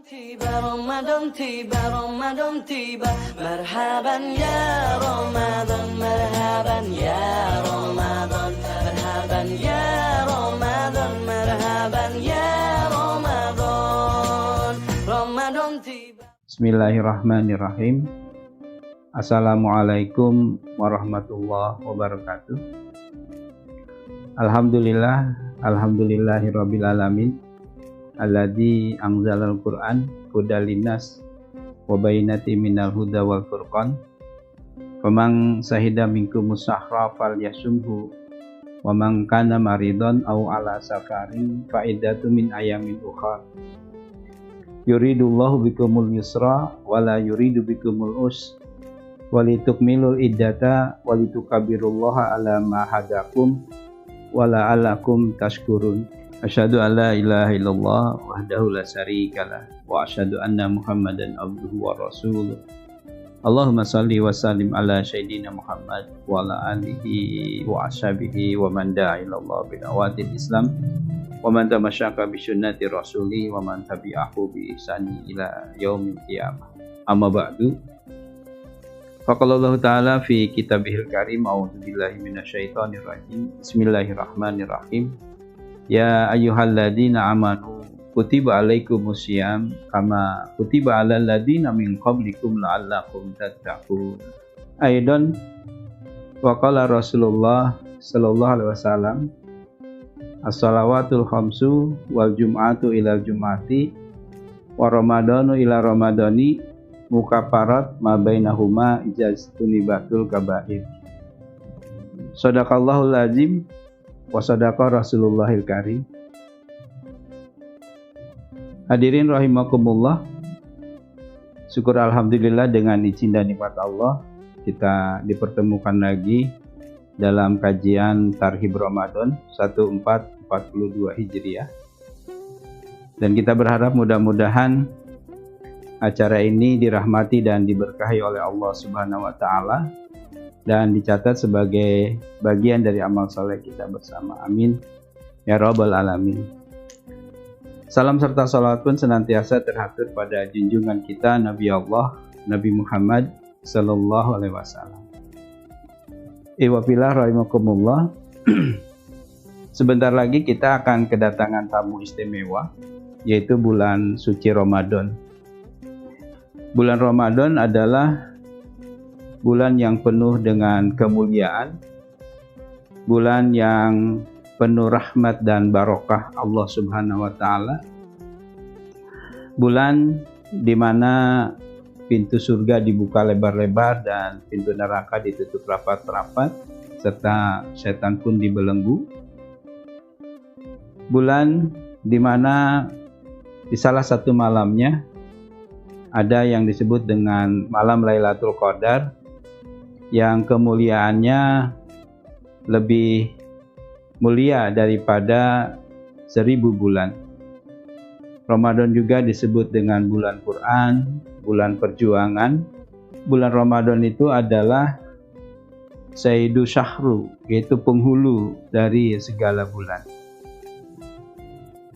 tiba, Ramadan tiba, Ramadan tiba. Marhaban ya Ramadan, marhaban ya Ramadan, marhaban ya Ramadan, marhaban ya Ramadan. Ramadan tiba. Bismillahirrahmanirrahim. Assalamualaikum warahmatullahi wabarakatuh. Alhamdulillahirabbil alamin. Alladzi anzalal Qur'an hudal linnas wa bayyinatin minal huda wal furqan. Faman sahida minkum musahra falyasumhu wa man kana maridon aw ala safarin fa iddatu min ayamin ukhra. Yuridullahu bikumul yusra wa la yuridu bikumul usra walitukmilul iddata walitukabbirullaha ala ma hadakum wa la'allakum tashkurun. Asyhadu an la ilaha illallah wahdahu la syarikalah wa asyhadu anna Muhammadan abduhu wa rasuluh. Allahumma shalli wa sallim ala sayyidina Muhammad wa ala alihi wa ashabihi wa man da'a ila Allah bil awadil Islam wa man tamasyaka bi sunnati rasuli wa man tabi'ahu bi ihsani ila yaumil qiyamah. Amma ba'du. Faqala Allah Ta'ala fi kitabihil karim, a'udzu billahi minasyaitonir rajim. Bismillahirrahmanirrahim. Ya ayyuhalladzina amanu kutiba alaikumus syiyam kama kutiba alal ladzina min qablikum la'allakum tattaqun. Aidan wa qala Rasulullah sallallahu alaihi wasallam as-salawatul khamsu wal jum'atu ilal jum'ati wa ramadanu ila ramadani mukafarat ma bainahuma ijaztunibatul kabair. Shadaqallahul azim wa sadaqa Rasulullahil karim. Hadirin rahimakumullah, syukur alhamdulillah dengan izin dan nikmat Allah kita dipertemukan lagi dalam kajian Tarhib Ramadan 1442 Hijriah. Dan kita berharap mudah-mudahan acara ini dirahmati dan diberkahi oleh Allah Subhanahu wa taala dan dicatat sebagai bagian dari amal saleh kita bersama. Amin ya rabbal alamin. Salam serta salawat pun senantiasa terhatur pada junjungan kita Nabi Allah Nabi Muhammad sallallahu alaihi wasallam. Iwafilah rahimakumullah. Sebentar lagi kita akan kedatangan tamu istimewa, yaitu bulan suci Ramadan. Bulan Ramadan adalah bulan yang penuh dengan kemuliaan, bulan yang penuh rahmat dan barokah Allah Subhanahu wa taala, bulan di mana pintu surga dibuka lebar-lebar dan pintu neraka ditutup rapat-rapat serta setan pun dibelenggu. Bulan di mana di salah satu malamnya ada yang disebut dengan malam Lailatul Qadar yang kemuliaannya lebih mulia daripada 1000 bulan. Ramadan juga disebut dengan bulan Quran, bulan perjuangan. Bulan Ramadan itu adalah Sayyidu Syahru, yaitu penghulu dari segala bulan.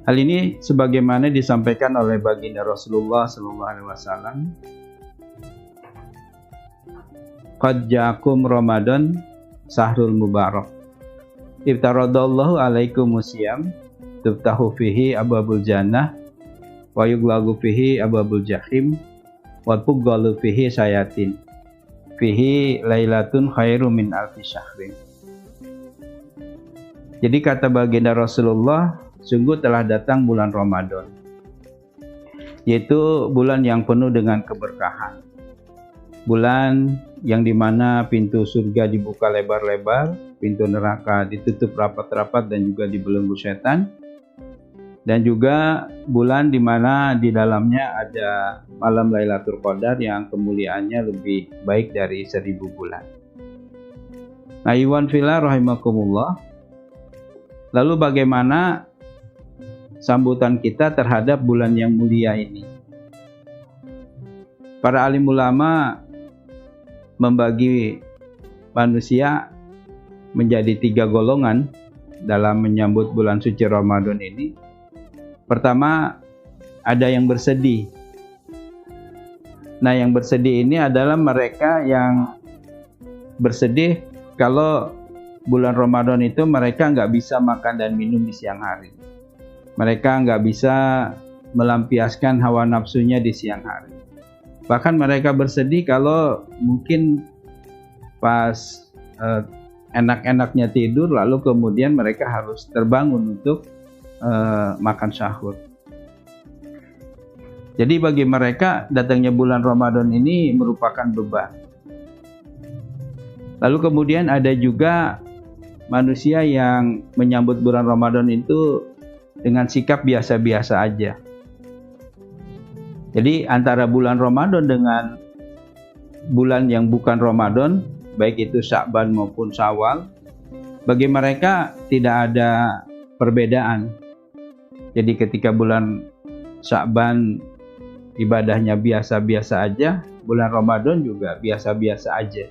Hal ini sebagaimana disampaikan oleh baginda Rasulullah SAW. Qad ja'akum Ramadan sahrul mubarak. Iftaradallahu alaikumus syiyam tuftahu fihi abwabul jannah wa yughlaqu fihi abwabul jahim wa tughallu fihi sayatin. Fihi lailatun khairum min alfi syahrin. Jadi kata baginda Rasulullah, sungguh telah datang bulan Ramadan, yaitu bulan yang penuh dengan keberkahan. Bulan yang dimana pintu surga dibuka lebar-lebar, pintu neraka ditutup rapat-rapat dan juga dibelenggu setan. Dan juga bulan dimana di dalamnya ada malam Lailatul Qadar yang kemuliaannya lebih baik dari 1000 bulan. Nah, iwan fillah rahimakumullah. Lalu bagaimana sambutan kita terhadap bulan yang mulia ini? Para alim ulama membagi manusia menjadi 3 golongan dalam menyambut bulan suci Ramadan ini. Pertama, ada yang bersedih. Nah, yang bersedih ini adalah mereka yang bersedih kalau bulan Ramadan itu mereka nggak bisa makan dan minum di siang hari. Mereka nggak bisa melampiaskan hawa nafsunya di siang hari. Bahkan mereka bersedih kalau mungkin pas enak-enaknya tidur, lalu kemudian mereka harus terbangun untuk makan sahur. Jadi bagi mereka datangnya bulan Ramadan ini merupakan beban. Lalu kemudian ada juga manusia yang menyambut bulan Ramadan itu dengan sikap biasa-biasa aja. Jadi antara bulan Ramadan dengan bulan yang bukan Ramadan, baik itu Sya'ban maupun Syawal, bagi mereka tidak ada perbedaan. Jadi ketika bulan Sya'ban ibadahnya biasa-biasa aja, bulan Ramadan juga biasa-biasa aja.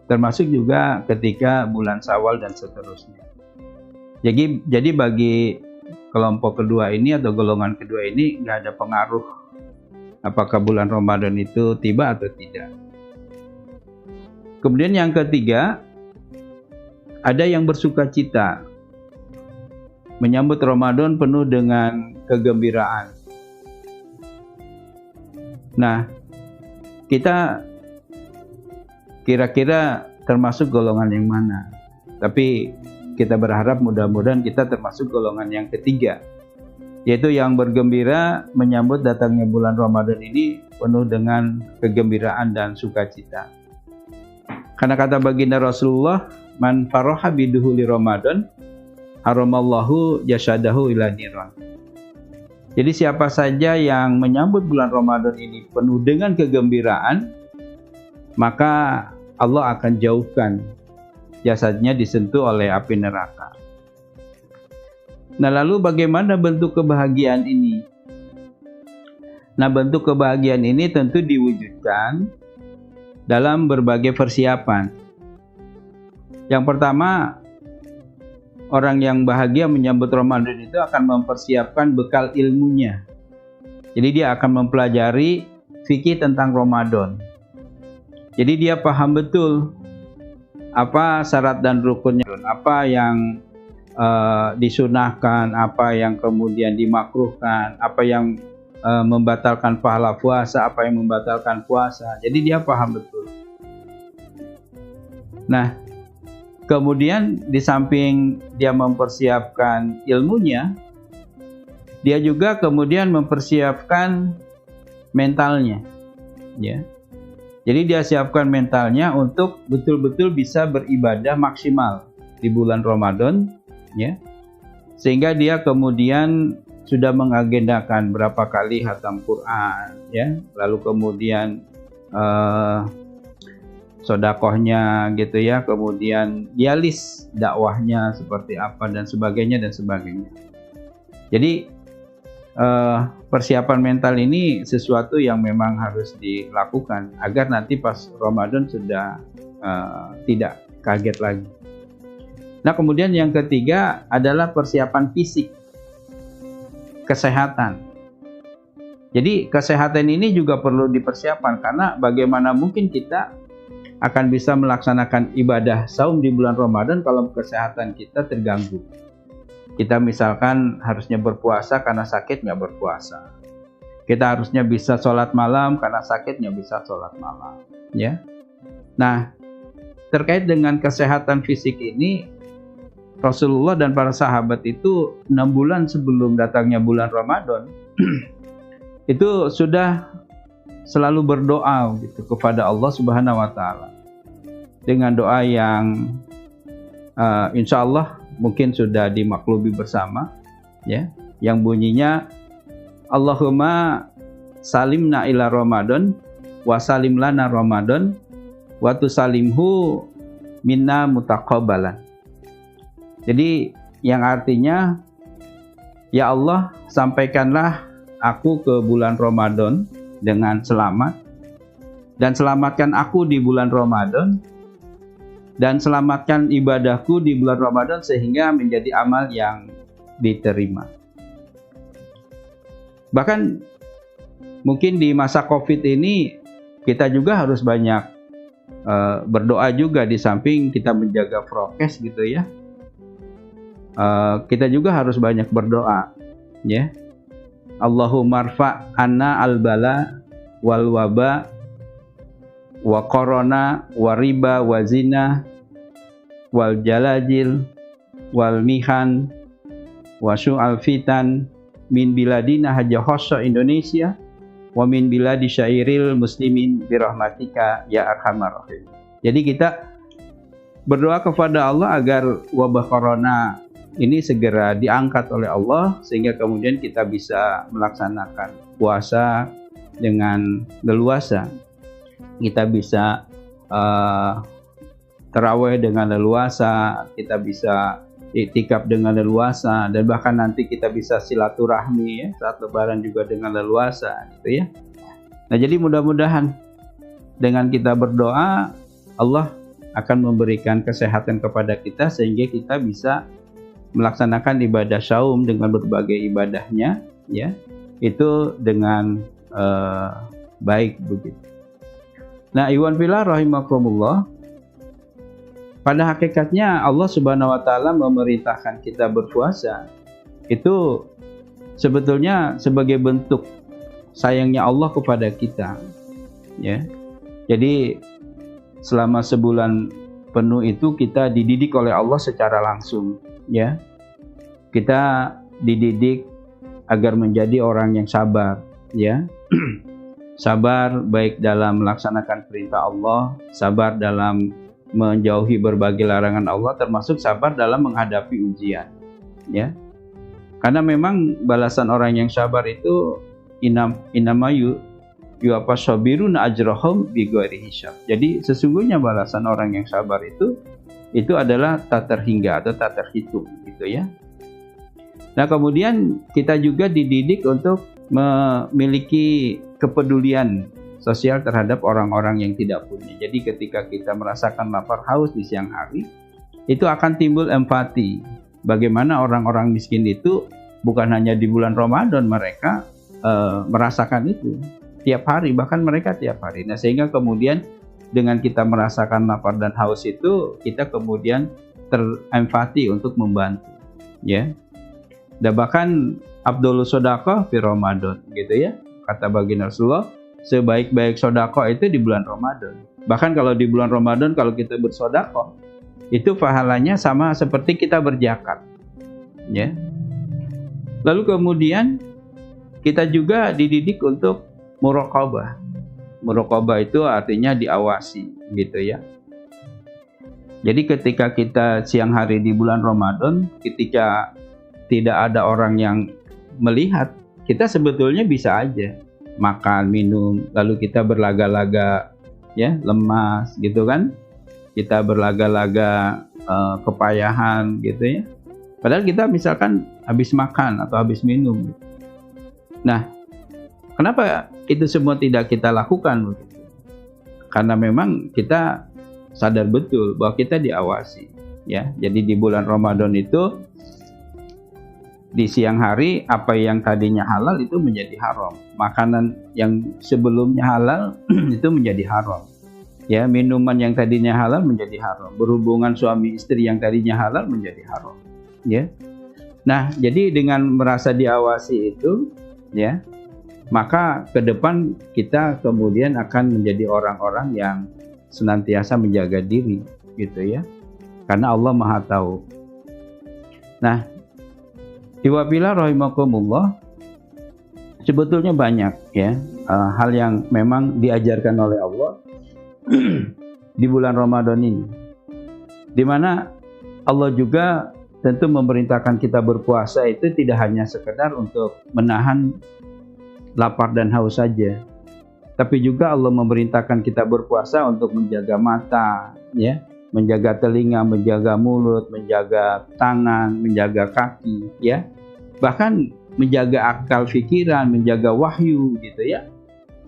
Termasuk juga ketika bulan Syawal dan seterusnya. Jadi bagi kelompok kedua ini atau golongan kedua ini nggak ada pengaruh apakah bulan Ramadan itu tiba atau tidak. Kemudian yang ketiga, ada yang bersuka cita menyambut Ramadan penuh dengan kegembiraan. Nah, kita kira-kira termasuk golongan yang mana? Tapi kita berharap mudah-mudahan kita termasuk golongan yang ketiga, yaitu yang bergembira menyambut datangnya bulan Ramadan ini penuh dengan kegembiraan dan sukacita. Karena kata baginda Rasulullah, man faraha biduhuli Ramadan haramallahu jasadahu ila niran. Jadi siapa saja yang menyambut bulan Ramadan ini penuh dengan kegembiraan, maka Allah akan jauhkan jasadnya disentuh oleh api neraka. Nah, lalu bagaimana bentuk kebahagiaan ini? Nah, bentuk kebahagiaan ini tentu diwujudkan dalam berbagai persiapan. Yang pertama, orang yang bahagia menyambut Ramadan itu akan mempersiapkan bekal ilmunya. Jadi dia akan mempelajari fikih tentang Ramadan. Jadi dia paham betul apa syarat dan rukunnya, apa yang disunahkan, apa yang kemudian dimakruhkan, apa yang membatalkan pahala puasa, apa yang membatalkan puasa. Jadi dia paham betul. Nah, kemudian di samping dia mempersiapkan ilmunya, dia juga kemudian mempersiapkan mentalnya, ya. Jadi dia siapkan mentalnya untuk betul-betul bisa beribadah maksimal di bulan Ramadan, ya. Sehingga dia kemudian sudah mengagendakan berapa kali khatam Quran, ya. Lalu kemudian sodakohnya gitu ya, kemudian dia list dakwahnya seperti apa dan sebagainya dan sebagainya. Jadi persiapan mental ini sesuatu yang memang harus dilakukan agar nanti pas Ramadan sudah tidak kaget lagi. Nah, kemudian yang ketiga adalah persiapan fisik, kesehatan. Jadi kesehatan ini juga perlu dipersiapkan karena bagaimana mungkin kita akan bisa melaksanakan ibadah saum di bulan Ramadan kalau kesehatan kita terganggu. Kita misalkan harusnya berpuasa karena sakit nggak berpuasa. Kita harusnya bisa sholat malam karena sakit nggak bisa sholat malam, ya. Nah, terkait dengan kesehatan fisik ini, Rasulullah dan para sahabat itu 6 bulan sebelum datangnya bulan Ramadan itu sudah selalu berdoa gitu kepada Allah Subhanahu wa taala. Dengan doa yang insya Allah mungkin sudah dimaklumi bersama, ya, yang bunyinya Allahumma salimna ila Ramadan wa salim lana Ramadan wa tusalimhu minna mutaqabbalan. Jadi yang artinya, ya Allah, sampaikanlah aku ke bulan Ramadan dengan selamat, dan selamatkan aku di bulan Ramadan, dan selamatkan ibadahku di bulan Ramadan sehingga menjadi amal yang diterima. Bahkan mungkin di masa Covid ini kita juga harus banyak berdoa juga, di samping kita menjaga prokes gitu ya. Kita juga harus banyak berdoa ya. Allahumma rfa' anna al-bala wal waba wa corona wa riba wa zina wal jalajil wal mihan wa su'al fitan min biladina haja khossa Indonesia wa min biladi syairil muslimin birahmatika ya arhamar rahim. Jadi kita berdoa kepada Allah agar wabah corona ini segera diangkat oleh Allah, sehingga kemudian kita bisa melaksanakan puasa dengan leluasa. Kita bisa tarawih dengan leluasa, kita bisa iktikaf dengan leluasa, dan bahkan nanti kita bisa silaturahmi ya, saat lebaran juga dengan leluasa gitu ya. Nah, jadi mudah-mudahan dengan kita berdoa, Allah akan memberikan kesehatan kepada kita sehingga kita bisa melaksanakan ibadah saum dengan berbagai ibadahnya ya, itu dengan baik begitu. Nah, ikhwan fillah rahimakumullah, pada hakikatnya Allah Subhanahu wa taala memerintahkan kita berpuasa itu sebetulnya sebagai bentuk sayangnya Allah kepada kita ya. Jadi selama sebulan penuh itu kita dididik oleh Allah secara langsung ya. Kita dididik agar menjadi orang yang sabar ya. Sabar baik dalam melaksanakan perintah Allah, sabar dalam menjauhi berbagai larangan Allah, termasuk sabar dalam menghadapi ujian ya. Karena memang balasan orang yang sabar itu inamayu yuwafasabiruna ajrahum bighairi hisab. Jadi sesungguhnya balasan orang yang sabar itu adalah tak terhingga atau tak terhitung gitu ya. Nah, kemudian kita juga dididik untuk memiliki kepedulian sosial terhadap orang-orang yang tidak punya. Jadi ketika kita merasakan lapar haus di siang hari, itu akan timbul empati. Bagaimana orang-orang miskin itu bukan hanya di bulan Ramadan mereka merasakan itu tiap hari, bahkan mereka tiap hari. Nah, sehingga kemudian dengan kita merasakan lapar dan haus itu, kita kemudian terempati untuk membantu ya. Dan bahkan Abdulus Sodaqah fi Ramadan gitu ya, kata baginda Rasulullah, sebaik-baik sodaqah itu di bulan Ramadan. Bahkan kalau di bulan Ramadan kalau kita bersodaqah, itu pahalanya sama seperti kita berzakat ya. Lalu kemudian kita juga dididik untuk muraqabah. Muraqabah itu artinya diawasi gitu ya. Jadi ketika kita siang hari di bulan Ramadan, ketika tidak ada orang yang melihat, kita sebetulnya bisa aja makan, minum, lalu kita berlaga-laga ya, lemas gitu kan. Kita berlaga-laga kepayahan gitu ya. Padahal kita misalkan habis makan atau habis minum. Nah, kenapa itu semua tidak kita lakukan begitu? Karena memang kita sadar betul bahwa kita diawasi ya. Jadi di bulan Ramadan itu di siang hari apa yang tadinya halal itu menjadi haram. Makanan yang sebelumnya halal itu menjadi haram. Ya, minuman yang tadinya halal menjadi haram. Berhubungan suami istri yang tadinya halal menjadi haram. Ya. Nah, jadi dengan merasa diawasi itu ya, maka ke depan kita kemudian akan menjadi orang-orang yang senantiasa menjaga diri gitu ya. Karena Allah Maha tahu. Nah, iwafillah rahimakumullah, sebetulnya banyak ya hal yang memang diajarkan oleh Allah di bulan Ramadan ini, di mana Allah juga tentu memerintahkan kita berpuasa itu tidak hanya sekedar untuk menahan lapar dan haus saja, tapi juga Allah memerintahkan kita berpuasa untuk menjaga mata ya, menjaga telinga, menjaga mulut, menjaga tangan, menjaga kaki ya. Bahkan menjaga akal pikiran, menjaga wahyu gitu ya.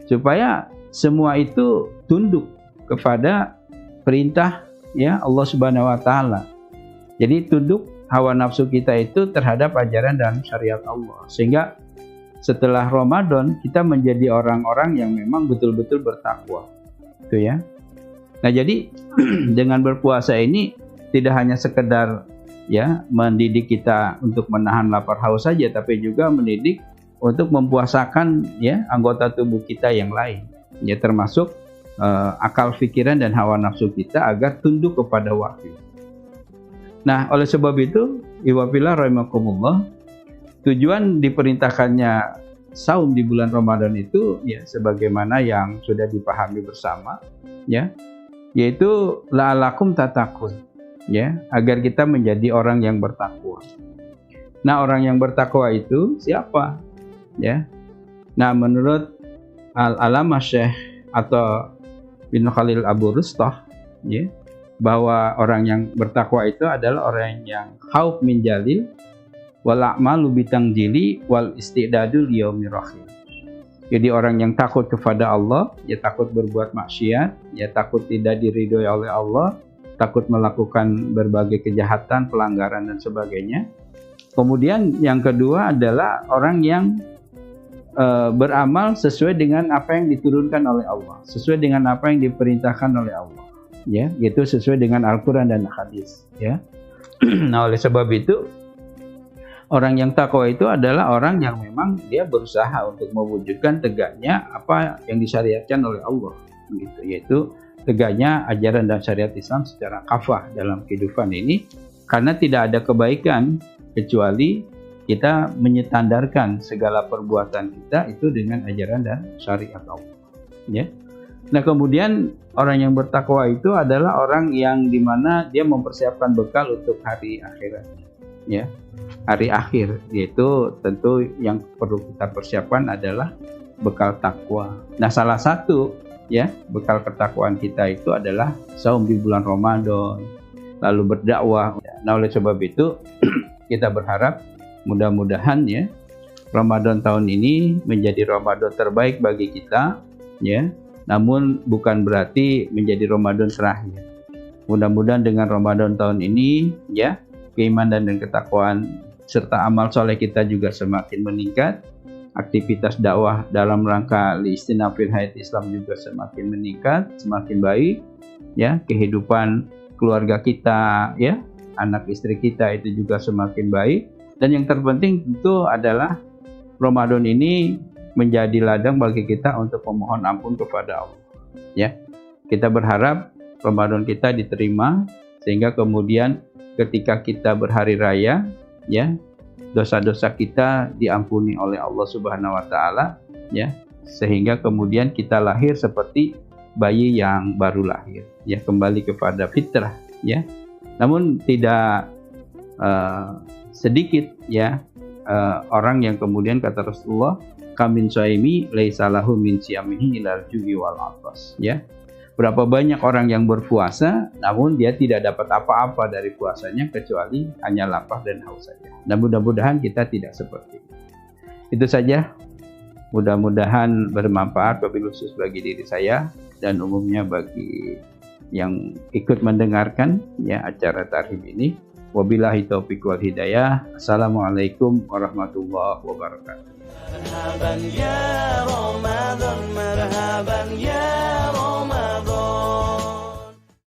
Supaya semua itu tunduk kepada perintah ya Allah Subhanahu wa taala. Jadi tunduk hawa nafsu kita itu terhadap ajaran dan syariat Allah. Sehingga setelah Ramadan kita menjadi orang-orang yang memang betul-betul bertakwa. Itu ya. Nah, jadi dengan berpuasa ini tidak hanya sekedar ya mendidik kita untuk menahan lapar haus saja, tapi juga mendidik untuk mempuasakan ya anggota tubuh kita yang lain. Ya, termasuk akal pikiran dan hawa nafsu kita agar tunduk kepada wahyu. Nah, oleh sebab itu, iwafillah rahimakumullah, tujuan diperintahkannya saum di bulan Ramadan itu ya sebagaimana yang sudah dipahami bersama ya, yaitu la'alakum tatakun ya, agar kita menjadi orang yang bertakwa. Nah, orang yang bertakwa itu siapa? Ya. Nah, menurut Al-Alamah Syekh atau bin Khalil Abu Rustah ya, bahwa orang yang bertakwa itu adalah orang yang khauf min jalil wal a'malu bitangjili wal istidadu liyaumir rahim. Jadi orang yang takut kepada Allah, ya takut berbuat maksiat, ya takut tidak diridhoi oleh Allah, takut melakukan berbagai kejahatan, pelanggaran dan sebagainya. Kemudian yang kedua adalah orang yang beramal sesuai dengan apa yang diturunkan oleh Allah, sesuai dengan apa yang diperintahkan oleh Allah, ya, yaitu sesuai dengan Al-Quran dan hadis, ya. Nah, oleh sebab itu orang yang takwa itu adalah orang yang memang dia berusaha untuk mewujudkan tegaknya apa yang disyariatkan oleh Allah, gitu, yaitu tegaknya ajaran dan syariat Islam secara kafah dalam kehidupan ini, karena tidak ada kebaikan kecuali kita menyetandarkan segala perbuatan kita itu dengan ajaran dan syariat Allah. Ya. Nah, kemudian orang yang bertakwa itu adalah orang yang dimana dia mempersiapkan bekal untuk hari akhirat. Ya, hari akhir, yaitu tentu yang perlu kita persiapkan adalah bekal takwa. Nah, salah satu ya bekal ketakwaan kita itu adalah saum di bulan Ramadan, lalu berdakwah. Nah, oleh sebab itu kita berharap mudah-mudahan ya Ramadan tahun ini menjadi Ramadan terbaik bagi kita ya, namun bukan berarti menjadi Ramadan terakhir. Mudah-mudahan dengan Ramadan tahun ini ya keimanan dan ketakwaan serta amal soleh kita juga semakin meningkat, aktivitas dakwah dalam rangka liistinafil hayat Islam juga semakin meningkat, semakin baik ya, kehidupan keluarga kita ya, anak istri kita itu juga semakin baik. Dan yang terpenting tentu adalah Ramadan ini menjadi ladang bagi kita untuk memohon ampun kepada Allah. Ya, kita berharap Ramadan kita diterima sehingga kemudian ketika kita berhari raya, ya, dosa-dosa kita diampuni oleh Allah Subhanahu Wa Taala, ya, sehingga kemudian kita lahir seperti bayi yang baru lahir, ya, kembali kepada fitrah, ya. Namun tidak sedikit ya orang yang kemudian kata Rasulullah kamin suaimi laisa lahu min siyamihi ilal ju'i wal atas, ya. Berapa banyak orang yang berpuasa namun dia tidak dapat apa-apa dari puasanya kecuali hanya lapar dan haus saja. Dan mudah-mudahan kita tidak seperti itu. Itu saja. Mudah-mudahan bermanfaat wabil khusus bagi diri saya dan umumnya bagi yang ikut mendengarkan ya acara Tarhim ini. Wabillahi taufiq wal hidayah. Assalamualaikum warahmatullahi wabarakatuh. Marhaban ya Ramadan, marhaban ya Ramadan.